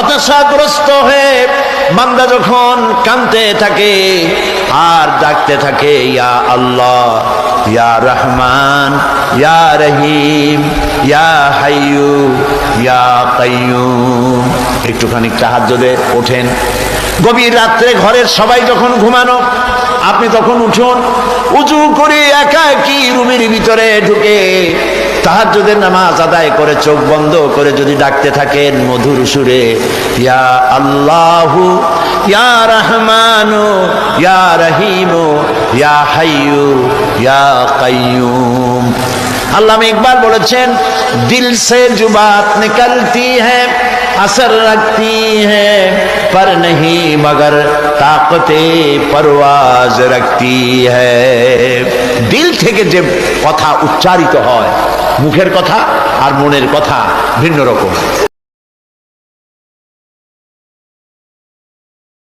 হতাশাগ্রস্ত হয়ে বান্দা যখন কাঁদতে থাকে আর ডাকতে থাকে, ইয়া আল্লাহ, ইয়া রহমান, ইয়া রহিম, ইয়া হাইয়ু, ইয়া কাইয়ুম। একটুখানি তাহাজ্জুদে ওঠেন, গভীর রাত্রে ঘরের সবাই যখন ঘুমানো, আপনি তখন উঠুন, উজু করে একাকী রুমের ভিতরে ঢুকে তাহাজ্জুদের নামাজ আদায় করে চোখ বন্ধ করে যদি ডাকতে থাকেন মধুর সুরে, ইয়া আল্লাহু, ইয়া রহমানু, ইয়া রহিমু, ইয়া হাইয়ু, ইয়া কাইয়ুম। আল্লামা ইকবাল বলেছেন, দিল সে जो बात निकलती है असर रखती है पर नहीं मगर ताकते परवाज रखती है। দিল থেকে যে কথা উচ্চারিত হয়, মুখের কথা আর মনের কথা ভিন্ন রকম।